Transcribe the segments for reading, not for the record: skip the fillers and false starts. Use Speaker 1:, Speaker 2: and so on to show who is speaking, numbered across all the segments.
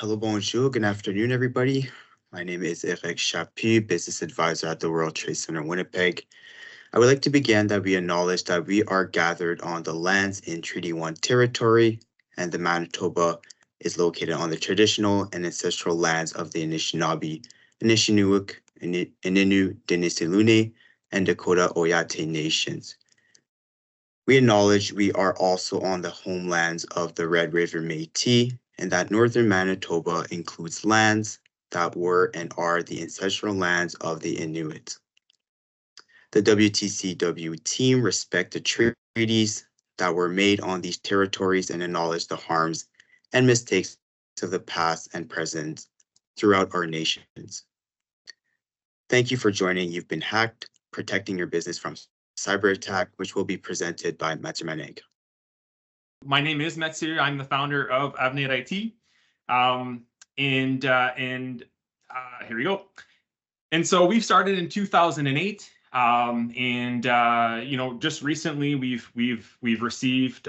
Speaker 1: Hello, bonjour, good afternoon, everybody. My name is Eric Chapuis, Business Advisor at the World Trade Center, Winnipeg. I would like to begin that we acknowledge that we are gathered on the lands in Treaty 1 territory, and the Manitoba is located on the traditional and ancestral lands of the Anishinaabe, Anishinaabe, Ininu, Denisilune, and Dakota Oyate nations. We acknowledge we are also on the homelands of the Red River Métis, and that northern Manitoba includes lands that were and are the ancestral lands of the Inuit. The WTCW team respect the treaties that were made on these territories and acknowledge the harms and mistakes of the past and present throughout our nations. Thank you for joining You've Been Hacked, Protecting Your Business from Cyber Attack, which will be presented by Mathieu Manaigre.
Speaker 2: My name is Mathieu. I'm the founder of Avenir IT. Here we go. And so we've started in 2008. Just recently we've received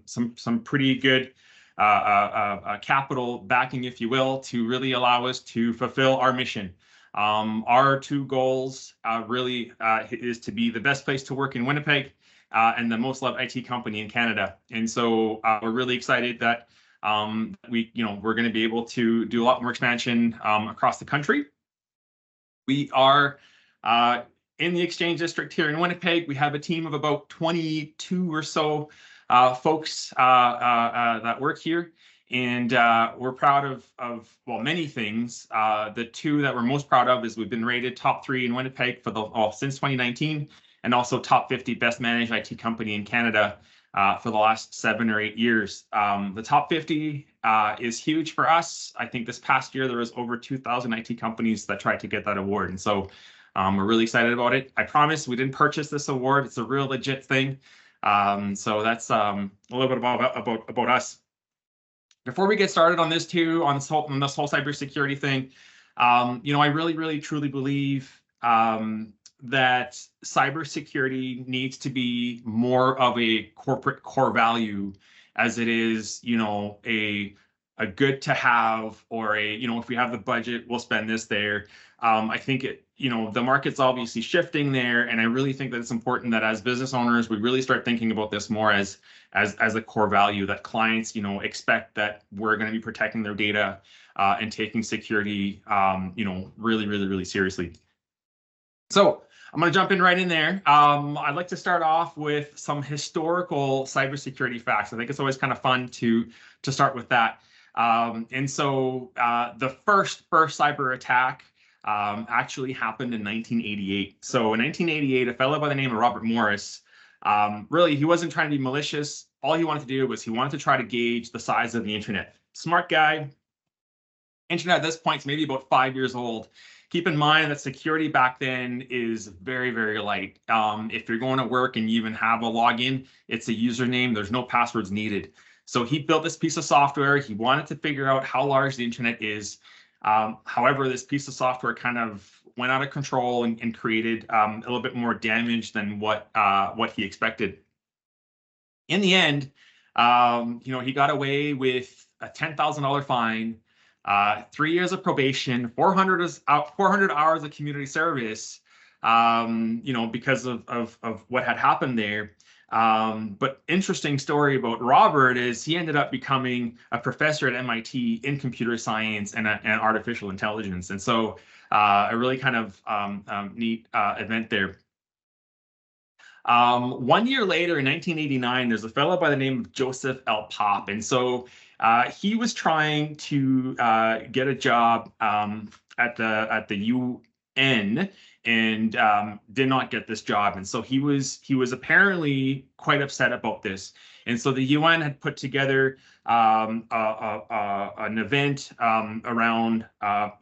Speaker 2: some pretty good capital backing, if you will, to really allow us to fulfill our mission. Our two goals really is to be the best place to work in Winnipeg and the most loved IT company in Canada. And so we're really excited that we're going to be able to do a lot more expansion across the country. We are in the Exchange District here in Winnipeg. We have a team of about 22 or so folks that work here. And we're proud of many things. The two that we're most proud of is we've been rated top 3 in Winnipeg since 2019, and also top 50 best managed IT company in Canada for the last 7 or 8 years. The top 50 is huge for us. I think this past year there was over 2,000 IT companies that tried to get that award, and so we're really excited about it. I promise we didn't purchase this award. It's a real legit thing. So that's a little bit about us. Before we get started on this on this whole cybersecurity thing, I really truly believe that cybersecurity needs to be more of a corporate core value, as it is, a good to have, or if we have the budget, we'll spend this there. I think the market's obviously shifting there, and I really think that it's important that as business owners, we really start thinking about this more as a core value, that clients, expect that we're going to be protecting their data and taking security, really seriously. So I'm going to jump in right in there. I'd like to start off with some historical cybersecurity facts. I think it's always kind of fun to start with that. And so the first cyber attack actually happened in 1988. So in 1988, a fellow by the name of Robert Morris, really, he wasn't trying to be malicious. All he wanted to do was he wanted to try to gauge the size of the internet. Smart guy. Internet at this point is maybe about 5 years old. Keep in mind that security back then is very light. If you're going to work and you even have a login, it's a username. There's no passwords needed. So he built this piece of software. He wanted to figure out how large the internet is. However, this piece of software kind of went out of control and created a little bit more damage than what he expected. In the end, he got away with a $10,000 fine, 3 years of probation, 400 hours of community service, because of what had happened there. But interesting story about Robert is he ended up becoming a professor at MIT in computer science and artificial intelligence. And so a really kind of neat event there. 1 year later, in 1989, there's a fellow by the name of Joseph L. Pop. And so he was trying to get a job at the UN and did not get this job. And so he was apparently quite upset about this. And so the UN had put together an event around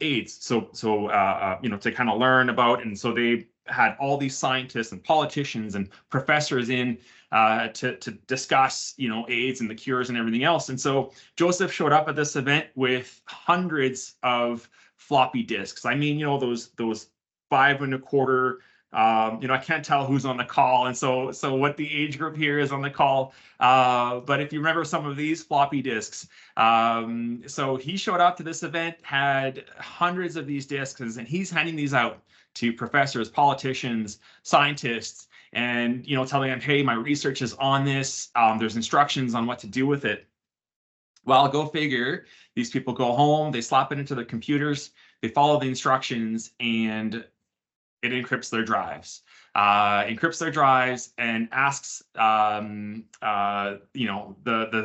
Speaker 2: AIDS. So to kind of learn about, and so they had all these scientists and politicians and professors in to discuss, AIDS and the cures and everything else. And so Joseph showed up at this event with hundreds of floppy disks. I mean, those 5 1/4 I can't tell who's on the call, and so what the age group here is on the call. But if you remember some of these floppy disks, so he showed up to this event, had hundreds of these disks, and he's handing these out to professors, politicians, scientists, and telling them, hey, my research is on this. There's instructions on what to do with it. Well, go figure. These people go home, they slap it into their computers, they follow the instructions, and it encrypts their drives. And asks the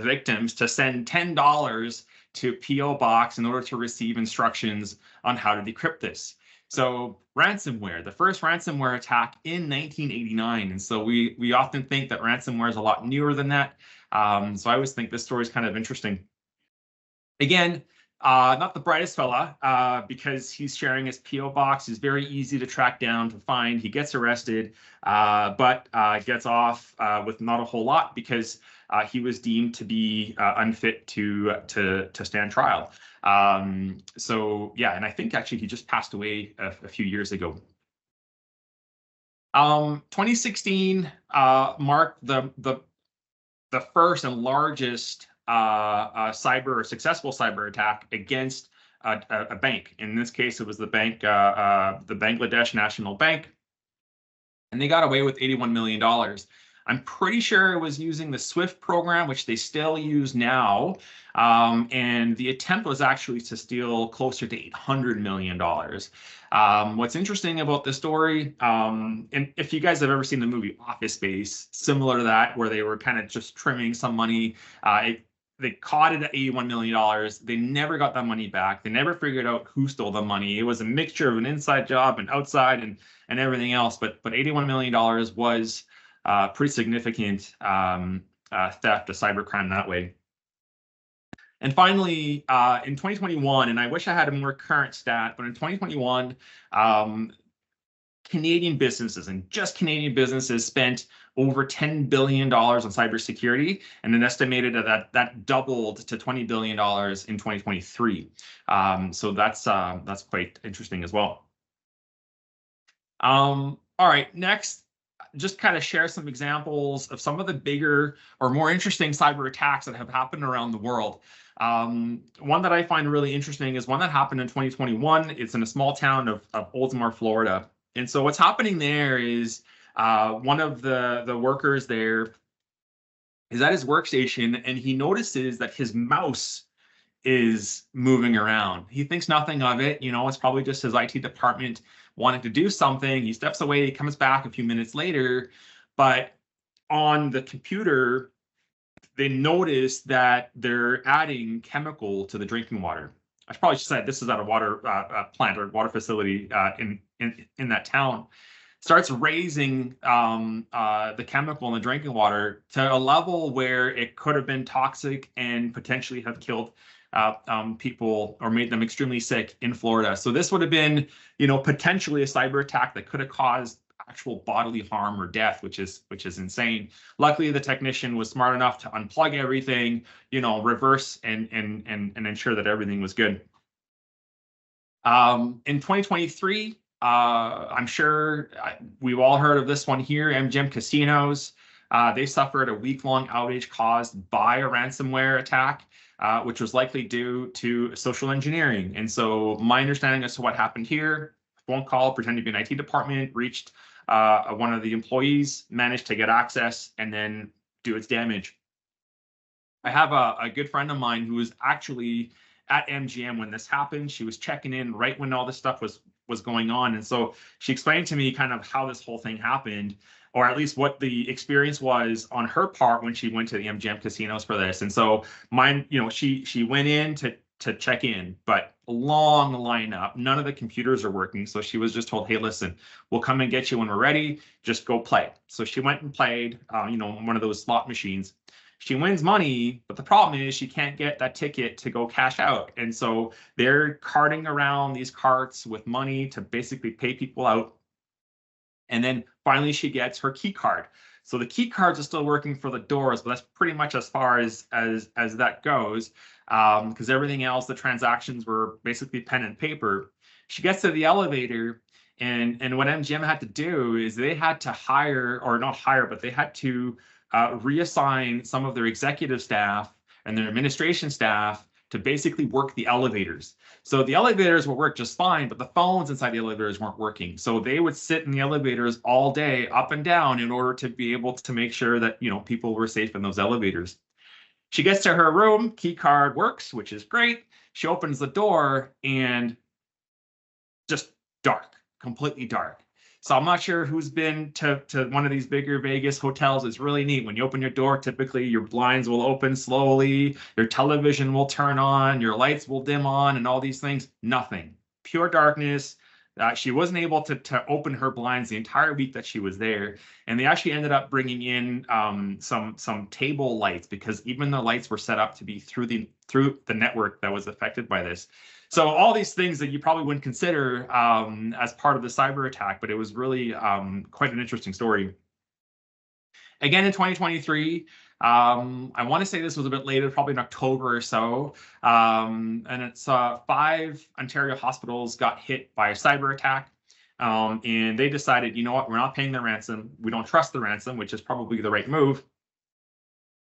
Speaker 2: victims to send $10 to PO box in order to receive instructions on how to decrypt this. So ransomware, the first ransomware attack in 1989. And so we often think that ransomware is a lot newer than that. So I always think this story is kind of interesting. Again, not the brightest fella, because he's sharing his PO box. He's very easy to track down, to find. He gets arrested, but gets off with not a whole lot because he was deemed to be unfit to stand trial. So yeah, and I think actually he just passed away a few years ago. 2016 marked the first and largest successful cyber attack against a bank. In this case, it was the bank, the Bangladesh National Bank, and they got away with $81 million. I'm pretty sure it was using the SWIFT program, which they still use now. And the attempt was actually to steal closer to $800 million. What's interesting about this story, and if you guys have ever seen the movie Office Space, similar to that, where they were kind of just trimming some money, they caught it at $81 million. They never got that money back. They never figured out who stole the money. It was a mixture of an inside job and outside and everything else. But $81 million was pretty significant theft, a cybercrime that way. And finally, in 2021, and I wish I had a more current stat, but in 2021, Canadian businesses, and just Canadian businesses, spent over $10 billion on cybersecurity, and an estimated that doubled to $20 billion in 2023. So that's quite interesting as well. All right, next, just kind of share some examples of some of the bigger or more interesting cyber attacks that have happened around the world. One that I find really interesting is one that happened in 2021. It's in a small town of Oldsmar, Florida. And so what's happening there is one of the workers there is at his workstation, and he notices that his mouse is moving around. He thinks nothing of it. It's probably just his IT department wanting to do something. He steps away, he comes back a few minutes later, but on the computer, they notice that they're adding chemical to the drinking water. I probably should say this is at a water plant or water facility in that town. Starts raising the chemical in the drinking water to a level where it could have been toxic and potentially have killed people or made them extremely sick in Florida. So this would have been, potentially a cyber attack that could have caused actual bodily harm or death, which is insane. Luckily, the technician was smart enough to unplug everything, reverse and ensure that everything was good. In 2023, I'm sure we've all heard of this one here, MGM Casinos. They suffered a week-long outage caused by a ransomware attack, which was likely due to social engineering. And so my understanding as to what happened here, phone call, pretending to be an IT department, reached one of the employees, managed to get access, and then do its damage. I have a good friend of mine who was actually at MGM when this happened. She was checking in right when all this stuff was going on. And so she explained to me kind of how this whole thing happened, or at least what the experience was on her part when she went to the MGM casinos for this. And so mine, she went in to check in, but long lineup, none of the computers are working. So she was just told, hey, listen, we'll come and get you when we're ready, just go play. So she went and played, one of those slot machines. She wins money, but the problem is she can't get that ticket to go cash out. And so they're carting around these carts with money to basically pay people out. And then finally she gets her key card. So the key cards are still working for the doors, but that's pretty much as far as that goes, because everything else, the transactions were basically pen and paper. She gets to the elevator, And what MGM had to do is they had to hire, or not hire, but they had to reassign some of their executive staff and their administration staff to basically work the elevators. So the elevators will work just fine, but the phones inside the elevators weren't working. So they would sit in the elevators all day up and down in order to be able to make sure that, people were safe in those elevators. She gets to her room, key card works, which is great. She opens the door and just dark, completely dark. So I'm not sure who's been to one of these bigger Vegas hotels. It's really neat. When you open your door, typically your blinds will open slowly, your television will turn on, your lights will dim on, and all these things. Nothing. Pure darkness. She wasn't able to open her blinds the entire week that she was there. And they actually ended up bringing in some table lights, because even the lights were set up to be through the network that was affected by this. So all these things that you probably wouldn't consider as part of the cyber attack, but it was really quite an interesting story. Again, in 2023, I want to say this was a bit later, probably in October or so, and it's 5 Ontario hospitals got hit by a cyber attack. And they decided, you know what, we're not paying the ransom. We don't trust the ransom, which is probably the right move.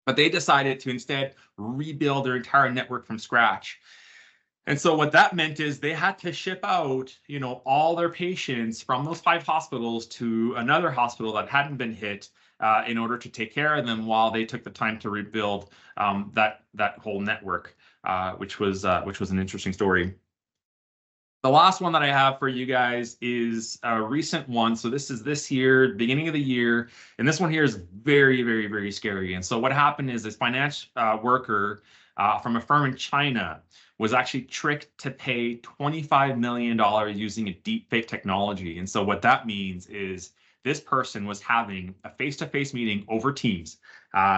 Speaker 2: But they decided to instead rebuild their entire network from scratch. And so what that meant is they had to ship out, all their patients from those 5 hospitals to another hospital that hadn't been hit in order to take care of them while they took the time to rebuild that whole network, which was an interesting story. The last one that I have for you guys is a recent one. So this is this year, beginning of the year, and this one here is very, very, very scary. And so what happened is this finance worker from a firm in China was actually tricked to pay $25 million using a deepfake technology. And so what that means is this person was having a face-to-face meeting over Teams,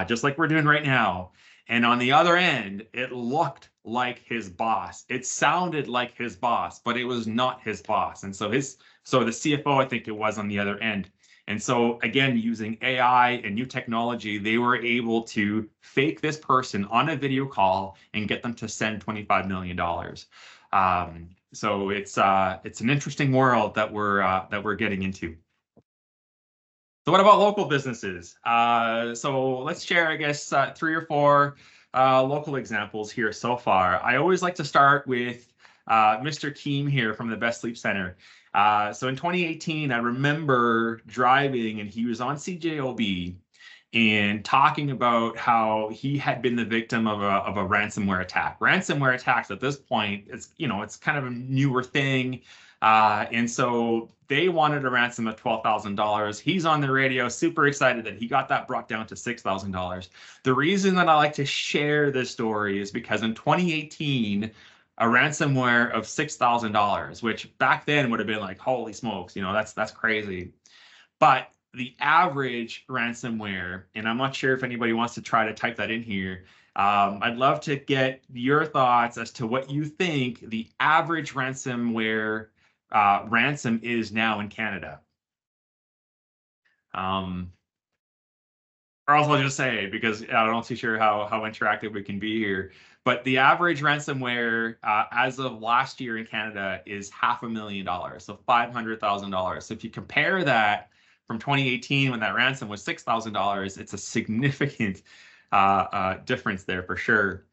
Speaker 2: just like we're doing right now. And on the other end, it looked like his boss. It sounded like his boss, but it was not his boss. And so the CFO, I think it was, on the other end. And so again, using AI and new technology, they were able to fake this person on a video call and get them to send $25 million. So it's an interesting world that we're getting into. So what about local businesses? So let's share, I guess, 3 or 4 local examples here so far. I always like to start with Mr. Keem here from the Best Sleep Center. So in 2018, I remember driving and he was on CJOB and talking about how he had been the victim of a ransomware attack. Ransomware attacks at this point, it's kind of a newer thing. And so they wanted a ransom of $12,000. He's on the radio, super excited that he got that brought down to $6,000. The reason that I like to share this story is because in 2018, a ransomware of $6,000, which back then would have been like, holy smokes, that's crazy. But the average ransomware, and I'm not sure if anybody wants to try to type that in here, I'd love to get your thoughts as to what you think the average ransomware ransom is now in Canada. Or else I'll just say, because I'm not too sure how interactive we can be here, but the average ransomware as of last year in Canada is $500,000, so $500,000. So if you compare that from 2018 when that ransom was $6,000, it's a significant difference there for sure.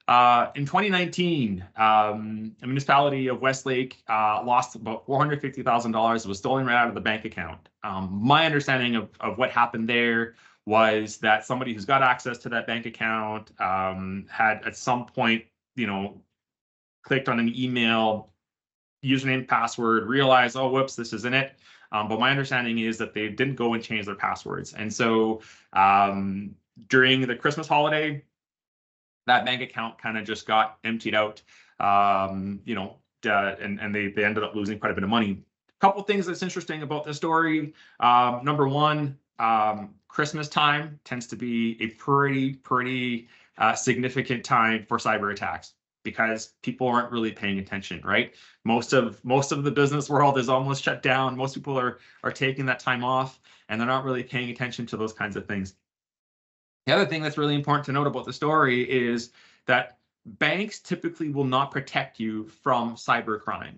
Speaker 2: In 2019, a municipality of Westlake lost about $450,000. It was stolen right out of the bank account. My understanding of what happened there was that somebody who's got access to that bank account had at some point, clicked on an email, username, password, realized, oh, whoops, this isn't it. But my understanding is that they didn't go and change their passwords. And so during the Christmas holiday, that bank account kind of just got emptied out, and they ended up losing quite a bit of money. A couple things that's interesting about this story. Number one, Christmas time tends to be a pretty significant time for cyber attacks because people aren't really paying attention, right? Most of the business world is almost shut down. Most people are taking that time off and they're not really paying attention to those kinds of things. The other thing that's really important to note about the story is that banks typically will not protect you from cybercrime.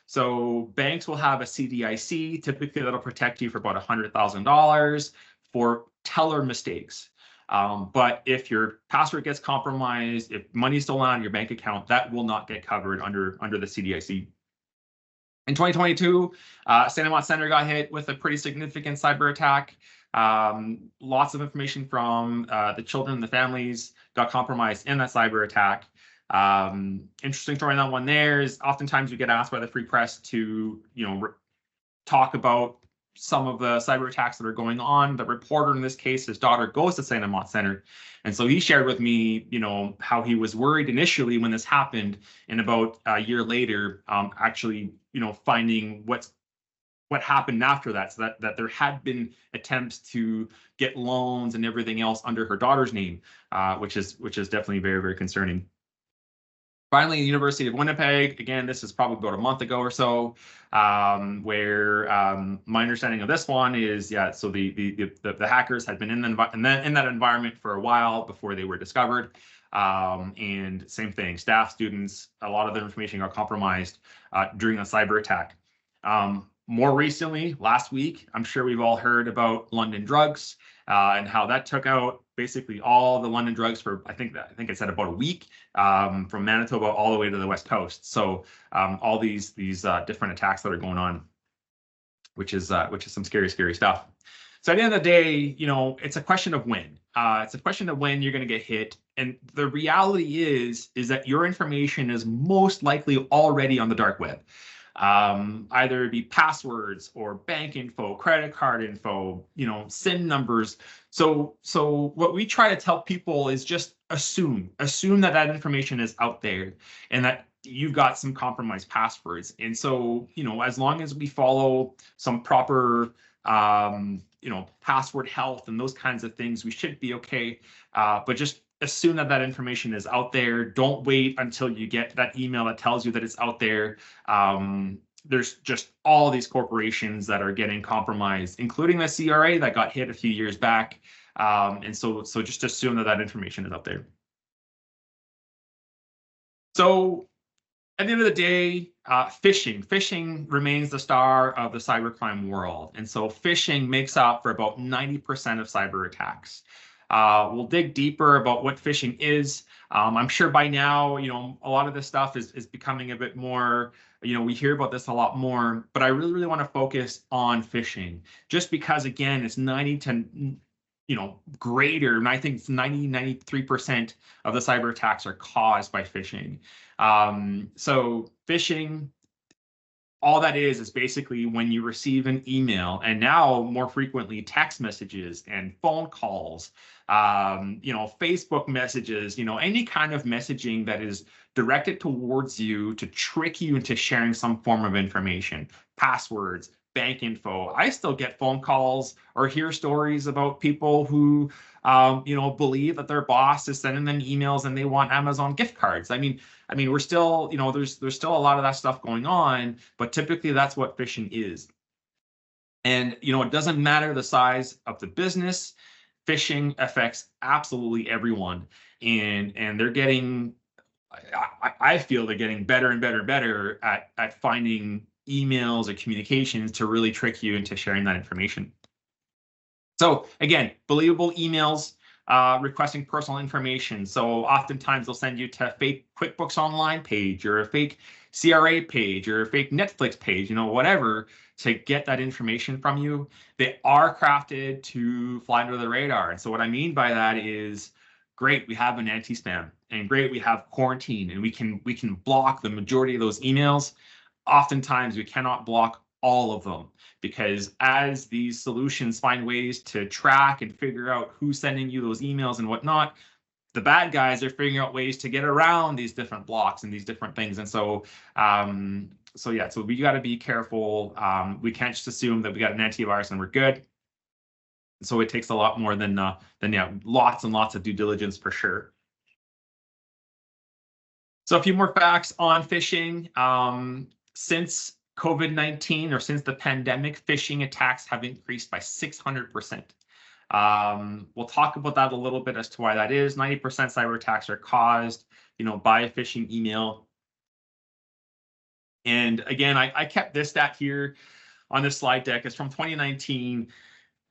Speaker 2: So banks will have a CDIC, typically that'll protect you for about $100,000 for teller mistakes. But if your password gets compromised, if money's stolen out of your bank account, that will not get covered under the CDIC. In 2022, Santa Monica Center got hit with a pretty significant cyber attack. Lots of information from the children, the families got compromised in that cyber attack. Interesting story on that one there is oftentimes we get asked by the Free Press to, talk about some of the cyber attacks that are going on. The reporter in this case, his daughter goes to Santa Monica Center. And so he shared with me, how he was worried initially when this happened, and about a year later, actually, finding what happened after that, so that there had been attempts to get loans and everything else under her daughter's name, which is definitely very, very concerning. Finally, the University of Winnipeg, again, this is probably about a month ago or so, where my understanding of this one is, so the hackers had been in that environment for a while before they were discovered. And same thing, staff, students, a lot of their information got compromised during a cyber attack. More recently, last week, I'm sure we've all heard about London Drugs and how that took out basically all the London Drugs for, I think it said about a week, from Manitoba all the way to the West Coast. So all these different attacks that are going on, which is some scary, scary stuff. So at the end of the day, it's a question of when. It's a question of when you're going to get hit. And the reality is that your information is most likely already on the dark web. Either it be passwords or bank info, credit card info, SIN numbers. So what we try to tell people is just assume that information is out there and that you've got some compromised passwords. And so, as long as we follow some proper, password health and those kinds of things, we should be okay. But just assume that information is out there. Don't wait until you get that email that tells you that it's out there. There's just all these corporations that are getting compromised, including the CRA that got hit a few years back. And so just assume that information is out there. So at the end of the day, phishing remains the star of the cybercrime world. And so phishing makes up for about 90% of cyber attacks. We'll dig deeper about what phishing is. I'm sure by now, a lot of this stuff is becoming a bit more, we hear about this a lot more, but I really want to focus on phishing just because, again, it's 90 to, greater, and I think it's 93% of the cyber attacks are caused by phishing. So phishing, all that is basically when you receive an email, and now more frequently text messages and phone calls, Facebook messages, any kind of messaging that is directed towards you to trick you into sharing some form of information, passwords, bank info. I still get phone calls or hear stories about people who, believe that their boss is sending them emails and they want Amazon gift cards. I mean, we're still, there's still a lot of that stuff going on, but typically that's what phishing is. And, it doesn't matter the size of the business. Phishing affects absolutely everyone. And they're getting, I feel they're getting better and better and better at finding emails or communications to really trick you into sharing that information. So again, believable emails requesting personal information. So oftentimes they'll send you to a fake QuickBooks Online page or a fake CRA page or a fake Netflix page, whatever, to get that information from you. They are crafted to fly under the radar. And so what I mean by that is, great, we have an anti-spam, and great, we have quarantine, and we can block the majority of those emails. Oftentimes we cannot block all of them, because as these solutions find ways to track and figure out who's sending you those emails and whatnot, the bad guys are figuring out ways to get around these different blocks and these different things. And so, so we got to be careful. We can't just assume that we got an antivirus and we're good. So it takes a lot more than lots and lots of due diligence for sure. So a few more facts on phishing. Since COVID-19 or since the pandemic, phishing attacks have increased by 600%. We'll talk about that a little bit as to why that is. 90% cyber attacks are caused, by a phishing email. And again, I kept this stat here on this slide deck. It's from 2019.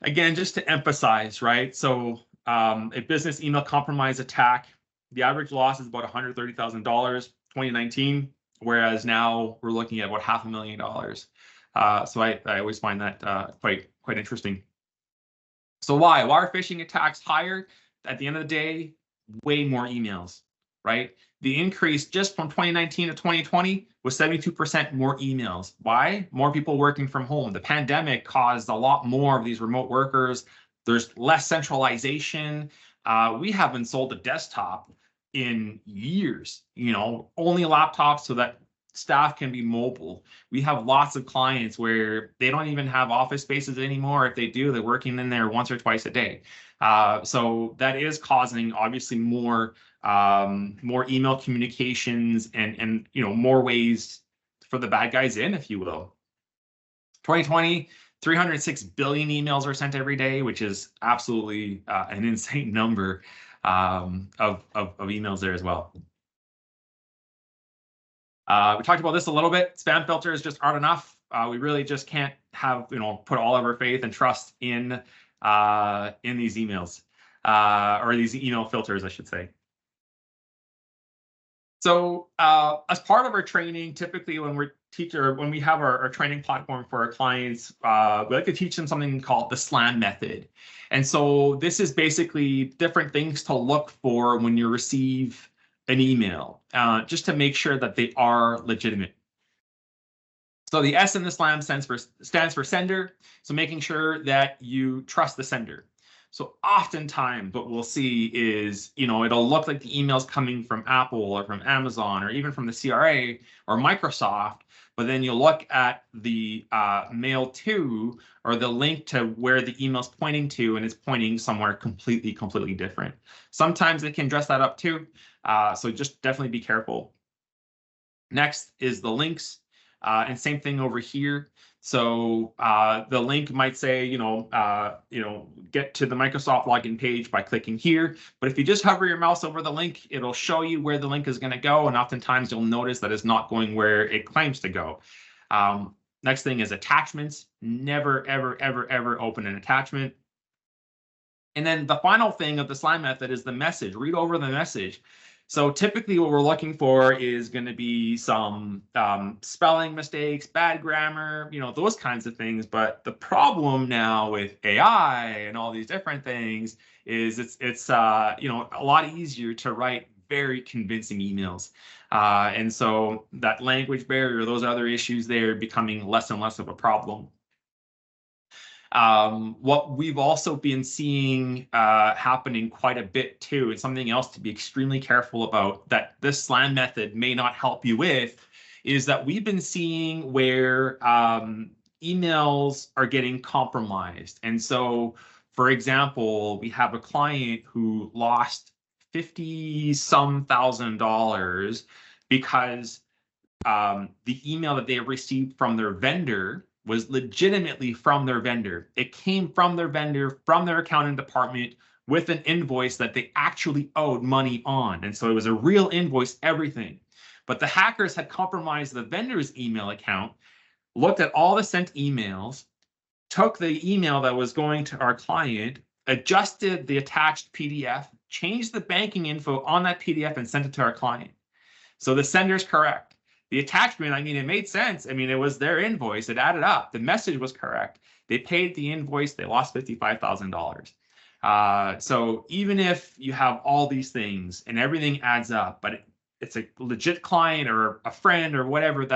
Speaker 2: Again, just to emphasize, right? So a business email compromise attack, the average loss is about $130,000 2019, whereas now we're looking at about $500,000. So I always find that quite interesting. So why are phishing attacks higher? At the end of the day, way more emails, right? The increase just from 2019 to 2020 was 72% more emails. Why? More people working from home. The pandemic caused a lot more of these remote workers. There's less centralization. We haven't sold a desktop in years, only laptops so that staff can be mobile. We have lots of clients where they don't even have office spaces anymore. If they do, they're working in there once or twice a day. So that is causing obviously more email communications and more ways for the bad guys in, if you will. 2020, 306 billion emails are sent every day, which is absolutely an insane number of emails there as well. We talked about this a little bit. Spam filters just aren't enough. We really just can't have, put all of our faith and trust in these emails or these email filters, I should say. So as part of our training, typically when we have our training platform for our clients, we like to teach them something called the SLAM method. And so this is basically different things to look for when you receive an email, just to make sure that they are legitimate. So the S in the SLAM stands for sender. So making sure that you trust the sender. So oftentimes what we'll see is, it'll look like the email's coming from Apple or from Amazon or even from the CRA or Microsoft, but then you look at the mail to or the link to where the email's pointing to, and it's pointing somewhere completely different. Sometimes it can dress that up too. So just definitely be careful. Next is the links, and same thing over here. So the link might say, get to the Microsoft login page by clicking here. But if you just hover your mouse over the link, it'll show you where the link is going to go. And oftentimes you'll notice that it's not going where it claims to go. Next thing is attachments. Never, ever open an attachment. And then the final thing of the SLAM method is the message. Read over the message. So typically what we're looking for is going to be some spelling mistakes, bad grammar, those kinds of things. But the problem now with AI and all these different things is it's a lot easier to write very convincing emails. And so that language barrier, those other issues there becoming less and less of a problem. What we've also been seeing happening quite a bit too, and something else to be extremely careful about that this SLAM method may not help you with, is that we've been seeing where emails are getting compromised. And so, for example, we have a client who lost $50-some thousand because the email that they received from their vendor was legitimately from their vendor. It came from their vendor, from their accounting department, with an invoice that they actually owed money on. And so it was a real invoice, everything. But the hackers had compromised the vendor's email account, looked at all the sent emails, took the email that was going to our client, adjusted the attached PDF, changed the banking info on that PDF and sent it to our client. So the sender's correct. The attachment, it made sense. It was their invoice. It added up. The message was correct. They paid the invoice. They lost $55,000. So even if you have all these things and everything adds up, but it's a legit client or a friend or whatever,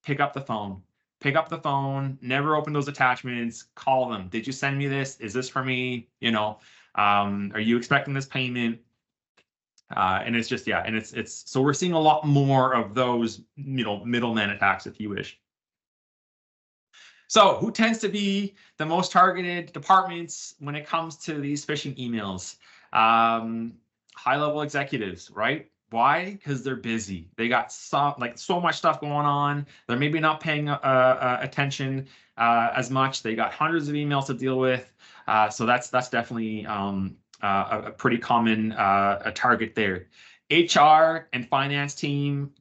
Speaker 2: pick up the phone. Pick up the phone. Never open those attachments. Call them. Did you send me this? Is this for me? Are you expecting this payment? And it's just, and it's so we're seeing a lot more of those, middleman attacks, if you wish. So who tends to be the most targeted departments when it comes to these phishing emails? High-level executives, right? Why? Because they're busy. They got so much stuff going on. They're maybe not paying attention as much. They got hundreds of emails to deal with. So that's definitely a pretty common target there. HR and finance team,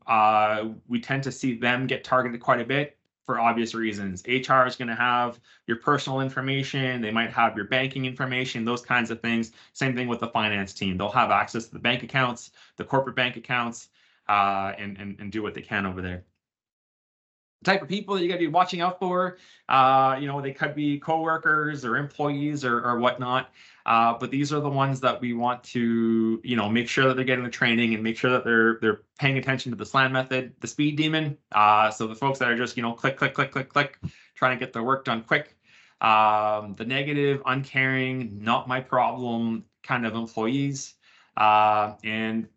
Speaker 2: we tend to see them get targeted quite a bit for obvious reasons. HR is going to have your personal information. They might have your banking information, those kinds of things. Same thing with the finance team. They'll have access to the bank accounts, the corporate bank accounts, and do what they can over there. The type of people that you got to be watching out for, they could be coworkers or employees or whatnot. But these are the ones that we want to, make sure that they're getting the training and make sure that they're paying attention to the SLAM method, the speed demon. So the folks that are just, click, click, click, click, click, trying to get their work done quick. The negative, uncaring, not my problem kind of employees. And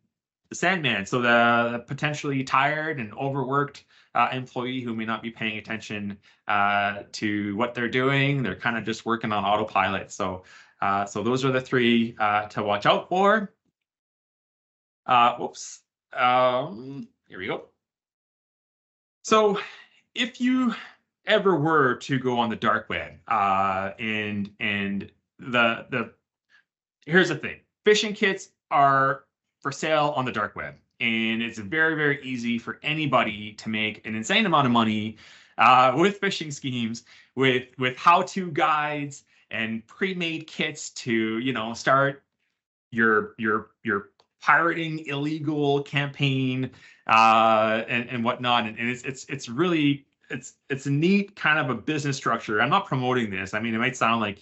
Speaker 2: the Sandman, so the potentially tired and overworked employee who may not be paying attention to what they're doing. They're kind of just working on autopilot. So those are the three to watch out for. Whoops. Here we go. So if you ever were to go on the dark web, and here's the thing, phishing kits are for sale on the dark web. And it's very, very easy for anybody to make an insane amount of money with phishing schemes, with how-to guides and pre-made kits to, start your pirating illegal campaign and whatnot. And it's really it's a neat kind of a business structure. I'm not promoting this. I mean, it might sound like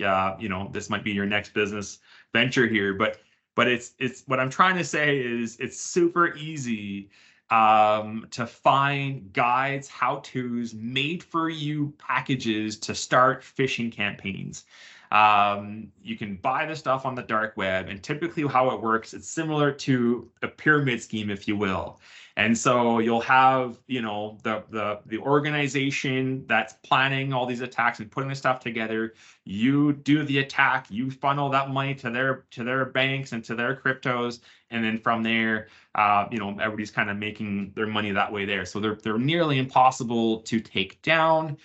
Speaker 2: this might be your next business venture here, but it's what I'm trying to say is it's super easy to find guides, how-tos, made for you packages to start phishing campaigns. You can buy the stuff on the dark web, and typically how it works, it's similar to a pyramid scheme, if you will. And so you'll have, the organization that's planning all these attacks and putting the stuff together. You do the attack, you funnel that money to their banks and to their cryptos, and then from there, everybody's kind of making their money that way there. So they're nearly impossible to take down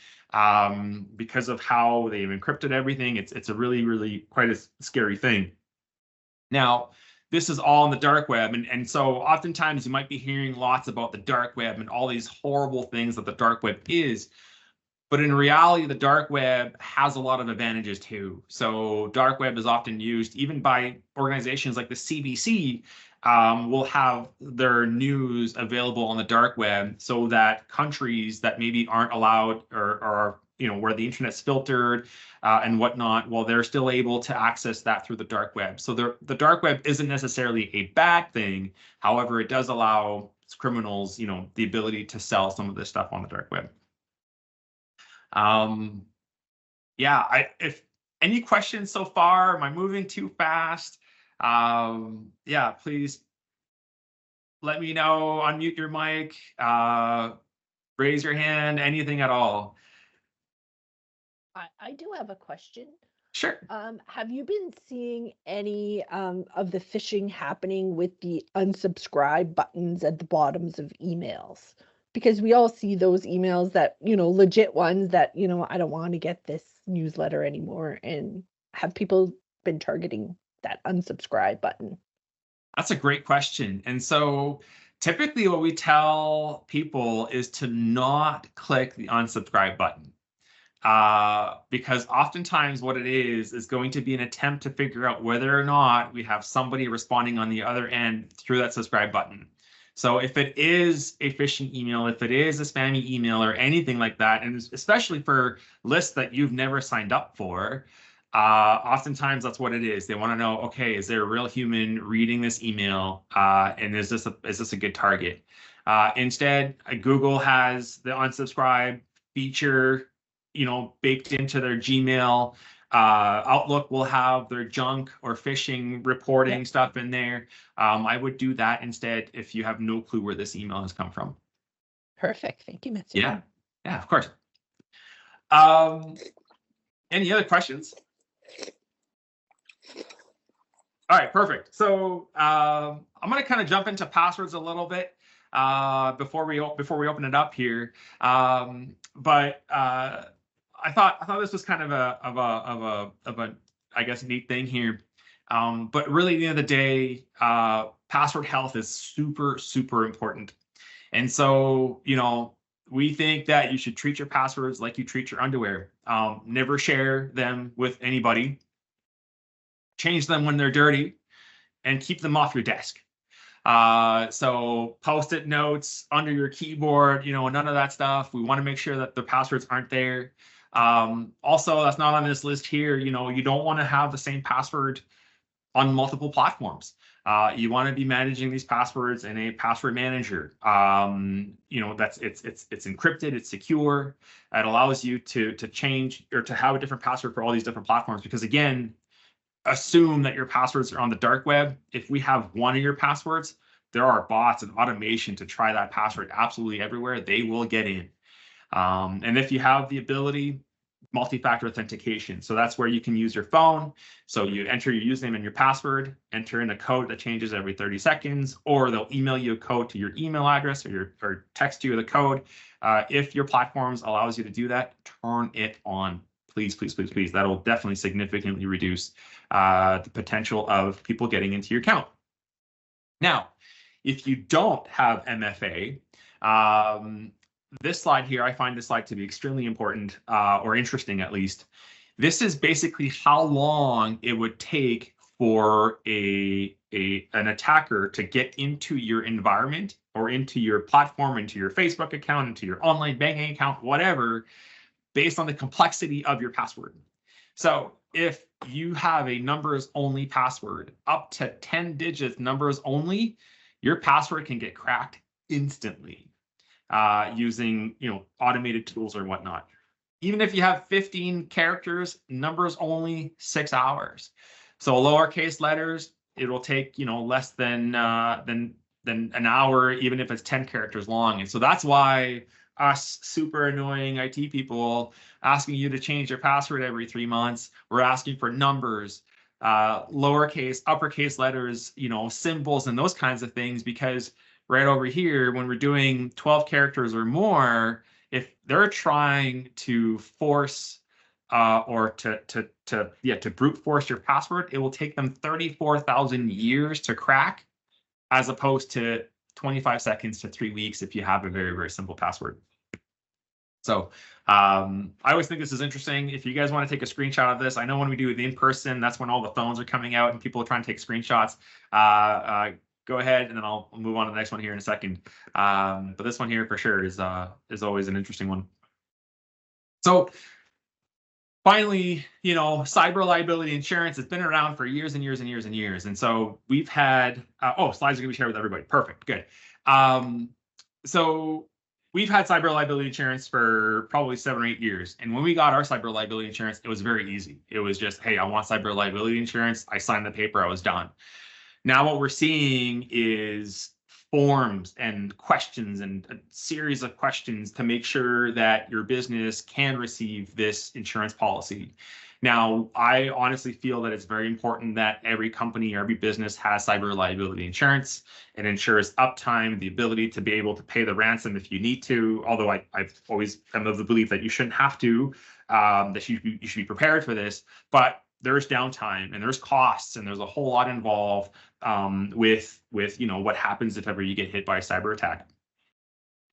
Speaker 2: because of how they've encrypted everything. It's a really, really quite a scary thing. Now, this is all on the dark web. And so oftentimes you might be hearing lots about the dark web and all these horrible things that the dark web is. But in reality, the dark web has a lot of advantages too. So dark web is often used even by organizations like the CBC will have their news available on the dark web so that countries that maybe aren't allowed or where the internet's filtered and whatnot, well, they're still able to access that through the dark web. So the dark web isn't necessarily a bad thing. However, it does allow criminals, the ability to sell some of this stuff on the dark web. If any questions so far, am I moving too fast? Please let me know, unmute your mic, raise your hand, anything at all.
Speaker 3: I do have a question.
Speaker 2: Sure.
Speaker 3: Have you been seeing any of the phishing happening with the unsubscribe buttons at the bottoms of emails? Because we all see those emails that, legit ones that, I don't want to get this newsletter anymore. And have people been targeting that unsubscribe button?
Speaker 2: That's a great question. And so typically what we tell people is to not click the unsubscribe button. Because oftentimes what it is going to be an attempt to figure out whether or not we have somebody responding on the other end through that subscribe button. So if it is a phishing email, if it is a spammy email or anything like that, and especially for lists that you've never signed up for, oftentimes that's what it is. They want to know, okay, is there a real human reading this email? And is this a good target? Instead, Google has the unsubscribe feature baked into their Gmail. Outlook will have their junk or phishing reporting stuff in there. I would do that instead if you have no clue where this email has come from.
Speaker 3: Perfect. Thank you, Mathieu.
Speaker 2: Yeah, of course. Any other questions? All right, perfect. So I'm going to kind of jump into passwords a little bit before we open it up here. But I thought this was kind of a I guess neat thing here. But really, at the end of the day, password health is super, super important. And so, we think that you should treat your passwords like you treat your underwear. Never share them with anybody. Change them when they're dirty and keep them off your desk. So post-it notes under your keyboard, none of that stuff. We want to make sure that the passwords aren't there. Also, that's not on this list here. You don't want to have the same password on multiple platforms. You want to be managing these passwords in a password manager. That's it's encrypted, it's secure. It allows you to change or to have a different password for all these different platforms. Because again, assume that your passwords are on the dark web. If we have one of your passwords, there are bots and automation to try that password absolutely everywhere. They will get in. And if you have the ability, multi-factor authentication. So that's where you can use your phone. So you enter your username and your password, enter in a code that changes every 30 seconds, or they'll email you a code to your email address or text you the code. If your platforms allows you to do that, turn it on. Please, please, please, please. That'll definitely significantly reduce the potential of people getting into your account. Now, if you don't have MFA, this slide here, I find this slide to be extremely important or interesting at least. This is basically how long it would take for an attacker to get into your environment or into your platform, into your Facebook account, into your online banking account, whatever, based on the complexity of your password. So if you have a numbers only password, up to 10 digits numbers only, your password can get cracked instantly using automated tools or whatnot. Even if you have 15 characters, numbers only, 6 hours. So lowercase letters, it will take less than an hour, even if it's 10 characters long. And so that's why us super annoying IT people asking you to change your password every 3 months. We're asking for numbers, lowercase, uppercase letters, symbols and those kinds of things, because right over here, when we're doing 12 characters or more, if they're trying to force or to brute force your password, it will take them 34,000 years to crack, as opposed to 25 seconds to 3 weeks if you have a very, very simple password. So I always think this is interesting. If you guys want to take a screenshot of this, I know when we do it in person, that's when all the phones are coming out and people are trying to take screenshots. Go ahead, and then I'll move on to the next one here in a second. But this one here for sure is always an interesting one. So finally, cyber liability insurance has been around for years and years and years and years. And so we've had, slides are gonna be shared with everybody. Perfect, good. So we've had cyber liability insurance for probably 7 or 8 years. And when we got our cyber liability insurance, it was very easy. It was just, hey, I want cyber liability insurance. I signed the paper, I was done. Now what we're seeing is forms and questions and a series of questions to make sure that your business can receive this insurance policy. Now, I honestly feel that it's very important that every company, every business has cyber liability insurance. It ensures uptime, the ability to be able to pay the ransom if you need to, although I've always come of the belief that you shouldn't have to, that you should be prepared for this. But there's downtime and there's costs and there's a whole lot involved with what happens if ever you get hit by a cyber attack.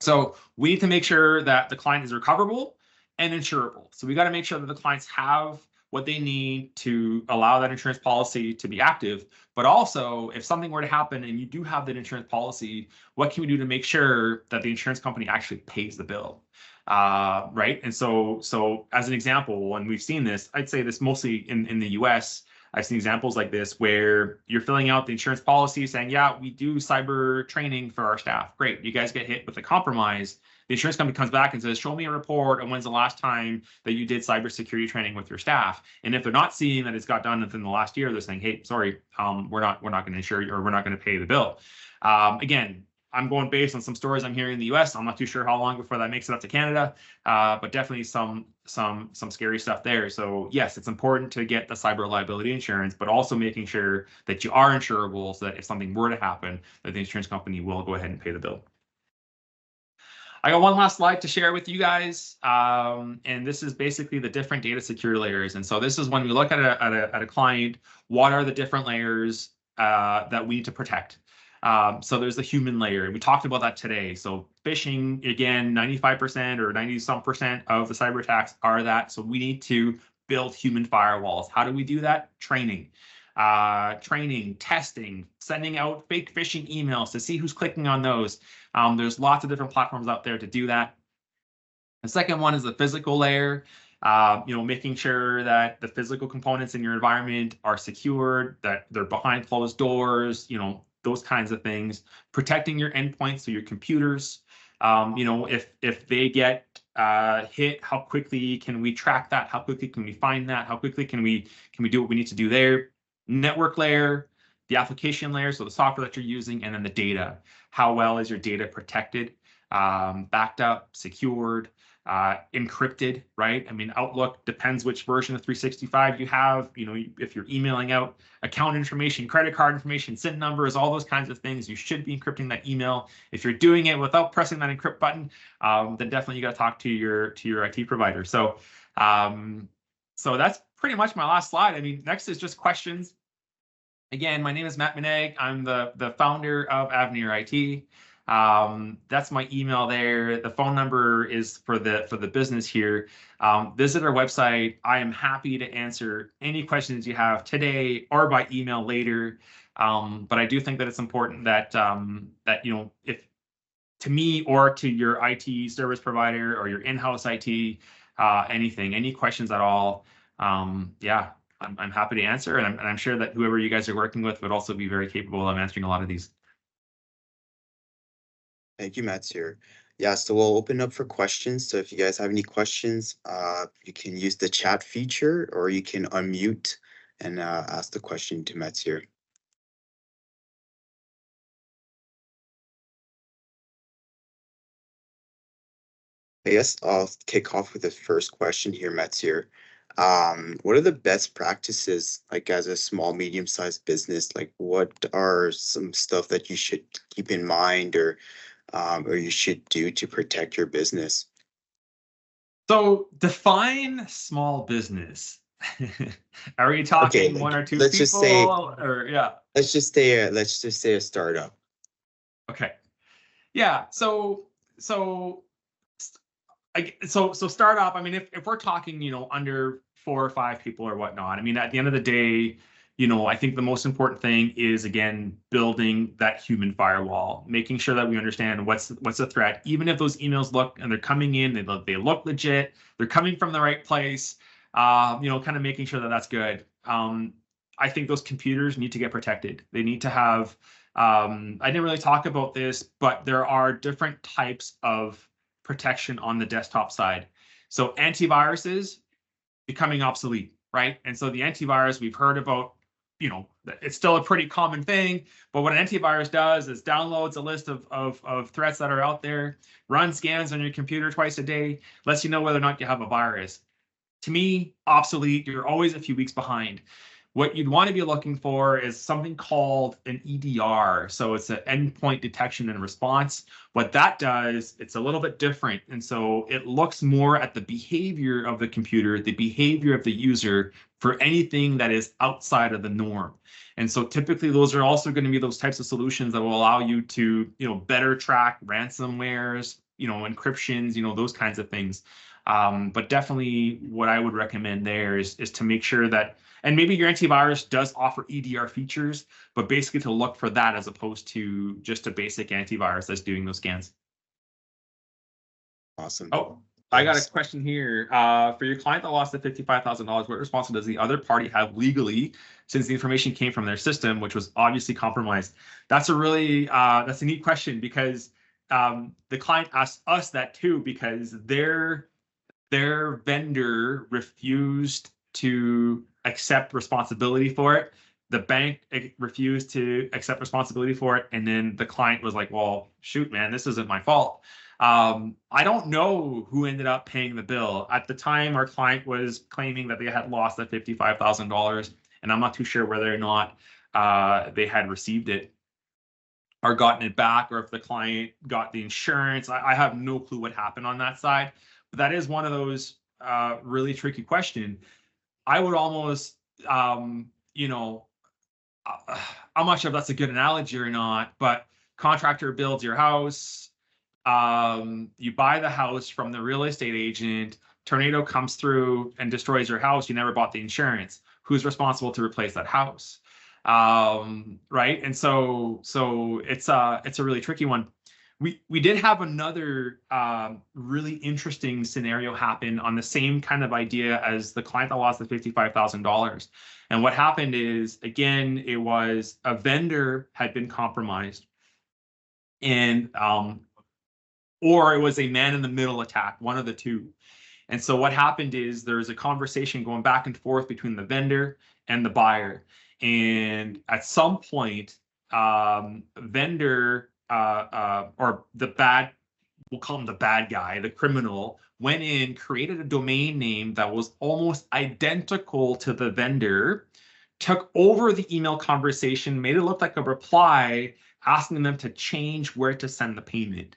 Speaker 2: So we need to make sure that the client is recoverable and insurable. So we got to make sure that the clients have what they need to allow that insurance policy to be active. But also, if something were to happen and you do have that insurance policy, what can we do to make sure that the insurance company actually pays the bill? Right. And so as an example, when we've seen this, I'd say this mostly in the US, I've seen examples like this where you're filling out the insurance policy saying, yeah, we do cyber training for our staff. Great. You guys get hit with a compromise. The insurance company comes back and says, show me a report on when's the last time that you did cybersecurity training with your staff. And if they're not seeing that it's got done within the last year, they're saying, hey, sorry, we're not going to insure you, or we're not going to pay the bill. Again, I'm going based on some stories I'm hearing in the US. I'm not too sure how long before that makes it up to Canada, but definitely some scary stuff there. So yes, it's important to get the cyber liability insurance, but also making sure that you are insurable so that if something were to happen, that the insurance company will go ahead and pay the bill. I got one last slide to share with you guys, and this is basically the different data security layers. And so this is when we look at a client what are the different layers that we need to protect. So there's the human layer. We talked about that today. So phishing, again, 95% or 90-some% of the cyber attacks are that. So we need to build human firewalls. How do we do that? Training, testing, sending out fake phishing emails to see who's clicking on those. There's lots of different platforms out there to do that. The second one is the physical layer. Making sure that the physical components in your environment are secured, that they're behind closed doors, those kinds of things. Protecting your endpoints, so your computers. If they get hit, how quickly can we track that? How quickly can we find that? How quickly can we do what we need to do there? Network layer, the application layer, so the software that you're using, and then the data. How well is your data protected, backed up, secured, encrypted, right? I mean, Outlook depends which version of 365 you have. If you're emailing out account information, credit card information, SIN numbers, all those kinds of things, you should be encrypting that email. If you're doing it without pressing that encrypt button, then definitely you got to talk to your IT provider. So, so that's pretty much my last slide. I mean, next is just questions. Again, my name is Mathieu Manaigre. I'm the founder of Avenir IT. That's my email there. The phone number is for the business here. Visit our website. I am happy to answer any questions you have today or by email later. But I do think that it's important that if to me or to your IT service provider or your in-house IT, any questions at all, yeah, I'm happy to answer, and I'm sure that whoever you guys are working with would also be very capable of answering a lot of these.
Speaker 1: Thank you, Mathieu. Yeah, so we'll open up for questions. So if you guys have any questions, you can use the chat feature, or you can unmute and ask the question to Mathieu. I guess I'll kick off with the first question here, Mathieu. What are the best practices, like as a small, medium-sized business? Like, what are some stuff that you should keep in mind, or you should do to protect your business?
Speaker 2: So define small business. Are we talking one or two
Speaker 1: let's
Speaker 2: people?
Speaker 1: Just say,
Speaker 2: or yeah.
Speaker 1: Let's just say a startup.
Speaker 2: Okay. Yeah. So startup. I mean, if we're talking, under 4 or 5 people or whatnot. I mean, at the end of the day, I think the most important thing is, again, building that human firewall, making sure that we understand what's the threat, even if those emails look and they're coming in, they look legit, they're coming from the right place, kind of making sure that that's good. I think those computers need to get protected. They need to have, I didn't really talk about this, but there are different types of protection on the desktop side. So antiviruses becoming obsolete, right? And so the antivirus we've heard about, it's still a pretty common thing, but what an antivirus does is downloads a list of threats that are out there, runs scans on your computer twice a day, lets you know whether or not you have a virus. To me, obsolete. You're always a few weeks behind. What you'd want to be looking for is something called an EDR. So it's an endpoint detection and response. What that does, it's a little bit different. And so it looks more at the behavior of the computer, the behavior of the user for anything that is outside of the norm. And so typically those are also going to be those types of solutions that will allow you to, better track ransomwares, encryptions, those kinds of things. But definitely what I would recommend there is to make sure that, and maybe your antivirus does offer EDR features, but basically to look for that as opposed to just a basic antivirus that's doing those scans.
Speaker 1: Awesome.
Speaker 2: Oh, I got a question here. For your client that lost the $55,000, what responsibility does the other party have legally since the information came from their system, which was obviously compromised? That's a really, that's a neat question, because the client asked us that too, because their vendor refused to accept responsibility for it. The bank refused to accept responsibility for it. And then the client was like, well, shoot, man, this isn't my fault. I don't know who ended up paying the bill. At the time, our client was claiming that they had lost that $55,000, and I'm not too sure whether or not they had received it or gotten it back, or if the client got the insurance. I have no clue what happened on that side. But that is one of those really tricky questions. I would almost you know, how much of that's a good analogy or not, but contractor builds your house, you buy the house from the real estate agent, tornado comes through and destroys your house, you never bought the insurance. Who's responsible to replace that house? Right? And so it's a really tricky one. We did have another really interesting scenario happen on the same kind of idea as the client that lost the $55,000. And what happened is, again, it was a vendor had been compromised, and or it was a man-in-the-middle attack, one of the two. And so what happened is there's a conversation going back and forth between the vendor and the buyer. And at some point, vendor or the bad, we'll call him the bad guy, the criminal, went in, created a domain name that was almost identical to the vendor, took over the email conversation, made it look like a reply, asking them to change where to send the payment.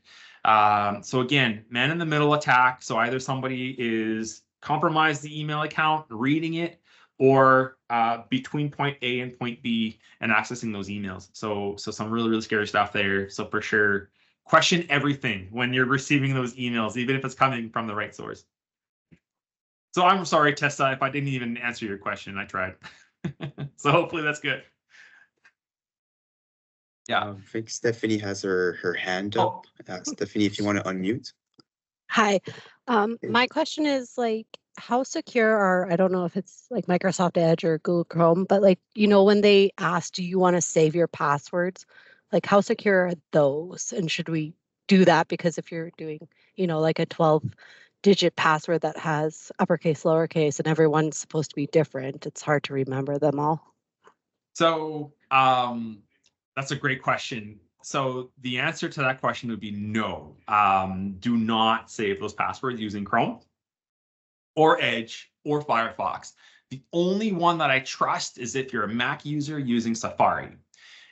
Speaker 2: So again, man-in-the-middle attack. So either somebody is compromised the email account, reading it, or between point A and point B and accessing those emails. So some really, really scary stuff there. So for sure, question everything when you're receiving those emails, even if it's coming from the right source. So I'm sorry, Tessa, if I didn't even answer your question. I tried. So hopefully that's good. Yeah.
Speaker 1: I think Stephanie has her hand up. Stephanie, if you want to unmute.
Speaker 4: Hi. My question is, like, how secure are, I don't know if it's like Microsoft Edge or Google Chrome, but like, you know, when they ask, do you want to save your passwords? Like, how secure are those? And should we do that? Because if you're doing, you know, like a 12-digit password that has uppercase, lowercase, and everyone's supposed to be different, it's hard to remember them all.
Speaker 2: So that's a great question. So the answer to that question would be no. Do not save those passwords using Chrome or Edge or Firefox. The only one that I trust is if you're a Mac user using Safari.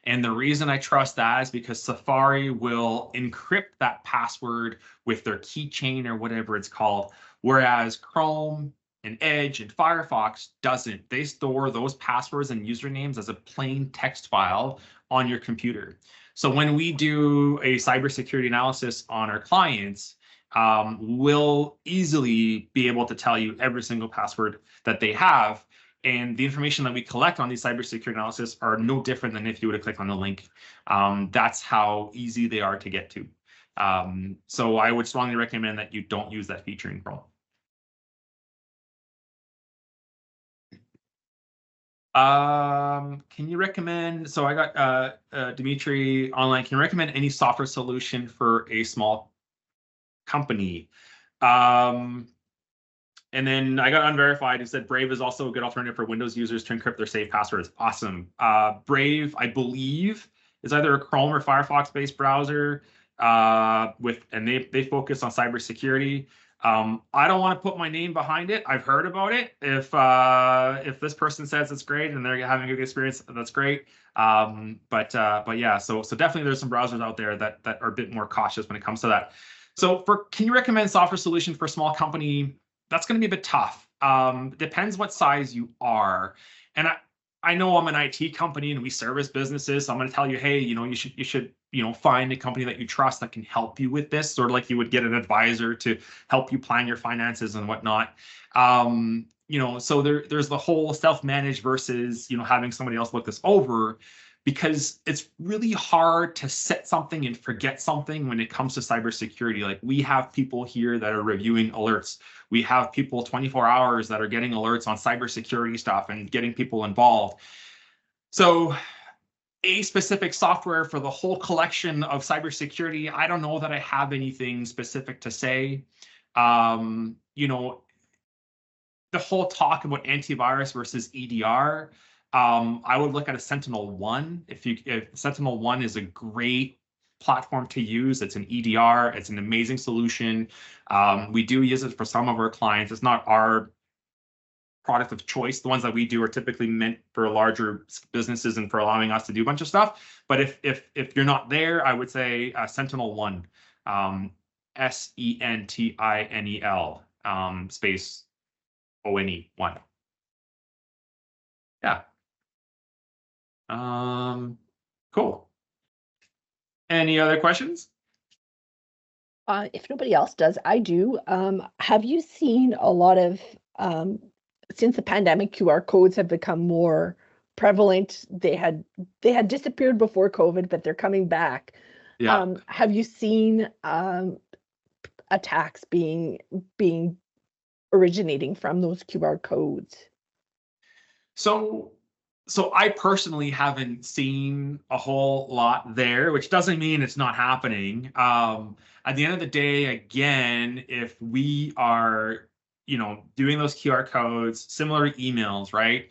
Speaker 2: And the reason I trust that is because Safari will encrypt that password with their keychain or whatever it's called, whereas Chrome and Edge and Firefox doesn't. They store those passwords and usernames as a plain text file on your computer. So when we do a cybersecurity analysis on our clients, we'll easily be able to tell you every single password that they have. And the information that we collect on these cybersecurity analysis are no different than if you would have clicked on the link. That's how easy they are to get to. So I would strongly recommend that you don't use that feature in Chrome. Can you recommend, so I got Dimitri online, can you recommend any software solution for a small company? And then I got Unverified who said Brave is also a good alternative for Windows users to encrypt their saved passwords. Awesome. Brave, I believe, is either a Chrome or Firefox based browser and they focus on cybersecurity. I don't want to put my name behind it. I've heard about it. If this person says it's great and they're having a good experience, that's great. But yeah, so definitely there's some browsers out there that are a bit more cautious when it comes to that. So can you recommend software solution for a small company? That's going to be a bit tough. Depends what size you are. And I know I'm an IT company and we service businesses. So I'm going to tell you, hey, you should find a company that you trust that can help you with this, sort of like you would get an advisor to help you plan your finances and whatnot. So there's the whole self-managed versus, having somebody else look this over, because it's really hard to set something and forget something when it comes to cybersecurity. Like, we have people here that are reviewing alerts. We have people 24 hours that are getting alerts on cybersecurity stuff and getting people involved. So a specific software for the whole collection of cybersecurity, I don't know that I have anything specific to say. The whole talk about antivirus versus EDR, I would look at a Sentinel-1. If Sentinel-1 is a great platform to use, it's an EDR, it's an amazing solution. We do use it for some of our clients. It's not our product of choice. The ones that we do are typically meant for larger businesses and for allowing us to do a bunch of stuff. But if you're not there, I would say Sentinel-1, SENTINEL space ONE 1. Yeah. Cool. Any other questions?
Speaker 3: If nobody else does, I do. Have you seen a lot of, since the pandemic, QR codes have become more prevalent? They had disappeared before COVID, but they're coming back.
Speaker 2: Yeah.
Speaker 3: Have you seen attacks being originating from those QR codes?
Speaker 2: So I personally haven't seen a whole lot there, which doesn't mean it's not happening. At the end of the day, again, if we are, doing those QR codes, similar to emails, right?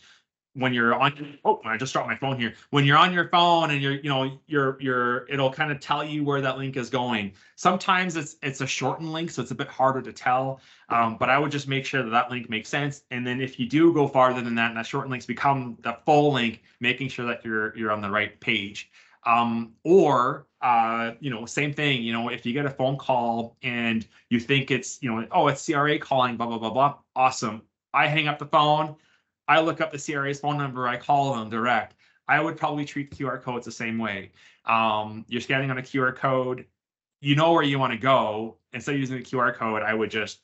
Speaker 2: When you're on, oh, I just dropped my phone here. When you're on your phone and it'll kind of tell you where that link is going. Sometimes it's a shortened link, so it's a bit harder to tell. But I would just make sure that link makes sense. And then if you do go farther than that, and that shortened links become the full link, making sure that you're on the right page. Or same thing, if you get a phone call and you think it's, oh, it's CRA calling, blah, blah, blah, blah. Awesome. I hang up the phone. I look up the CRA's phone number, I call them direct. I would probably treat QR codes the same way. You're scanning on a QR code, you know where you want to go. Instead of using the QR code, I would just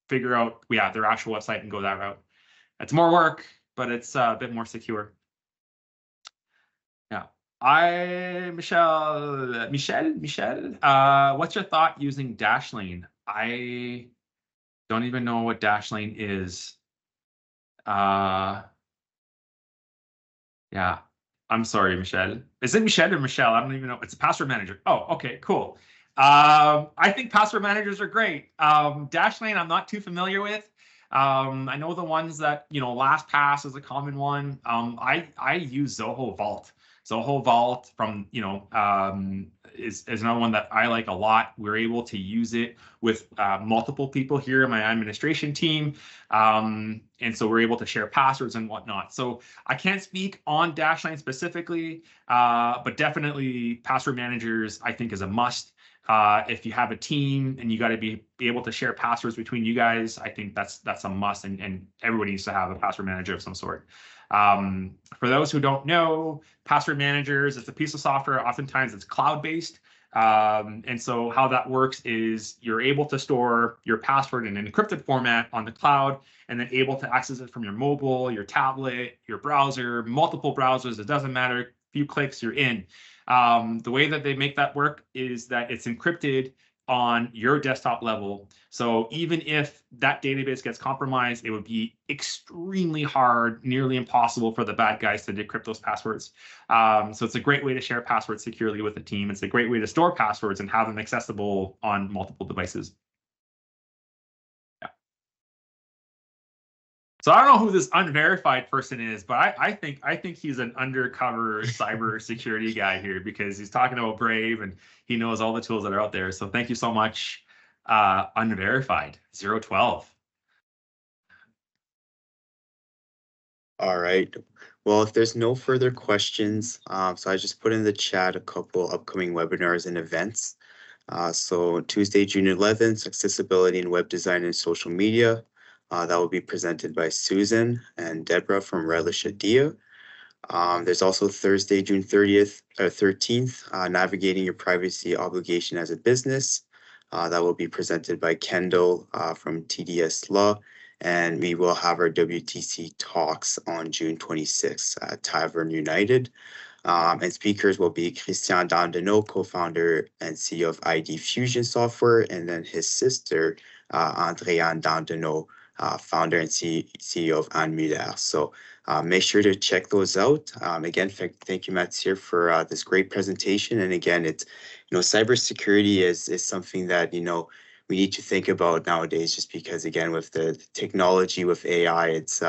Speaker 2: figure out, their actual website and go that route. It's more work, but it's a bit more secure. Yeah. Michelle, what's your thought using Dashlane? I don't even know what Dashlane is. Yeah, I'm sorry, Michelle. Is it Michelle or Michelle? I don't even know. It's a password manager. Oh, okay, cool. I think password managers are great. Dashlane, I'm not too familiar with. I know the ones that, LastPass is a common one. I use Zoho Vault. Zoho Vault from, is another one that I like a lot. We're able to use it with multiple people here in my administration team. And so we're able to share passwords and whatnot. So I can't speak on Dashlane specifically, but definitely password managers, I think, is a must. If you have a team and you got to be able to share passwords between you guys, I think that's a must, and everybody needs to have a password manager of some sort. For those who don't know, password managers, it's a piece of software. Oftentimes it's cloud-based. And so how that works is you're able to store your password in an encrypted format on the cloud, and then able to access it from your mobile, your tablet, your browser, multiple browsers. It doesn't matter. A few clicks, you're in. The way that they make that work is that it's encrypted on your desktop level. So even if that database gets compromised, it would be extremely hard, nearly impossible for the bad guys to decrypt those passwords. So it's a great way to share passwords securely with the team. It's a great way to store passwords and have them accessible on multiple devices. Yeah. So I don't know who this unverified person is, but I think he's an undercover cyber security guy here, because he's talking about Brave and he knows all the tools that are out there. So thank you so much, unverified 012.
Speaker 1: All right. Well, if there's no further questions, so I just put in the chat a couple upcoming webinars and events. So Tuesday, June 11th, accessibility in web design and social media. That will be presented by Susan and Deborah from Relish Adia. There's also Thursday, June 13th, navigating your privacy obligation as a business. That will be presented by Kendall from TDS Law. And we will have our WTC talks on June 26th at Tavern United. And speakers will be Christian Dandeneau, co-founder and CEO of ID Fusion Software, and then his sister, Andréane Dandeneau, founder and CEO of Anne Muller. So make sure to check those out. Again, thank you, Mathieu, for this great presentation. And again, it's, cybersecurity is something that, we need to think about nowadays, just because, again, with the technology, with AI, it's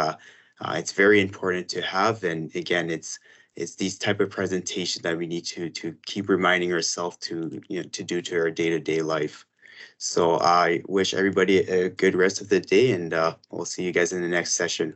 Speaker 1: very important to have. And again, it's these type of presentations that we need to keep reminding ourselves to do to our day-to-day life. So I wish everybody a good rest of the day, and we'll see you guys in the next session.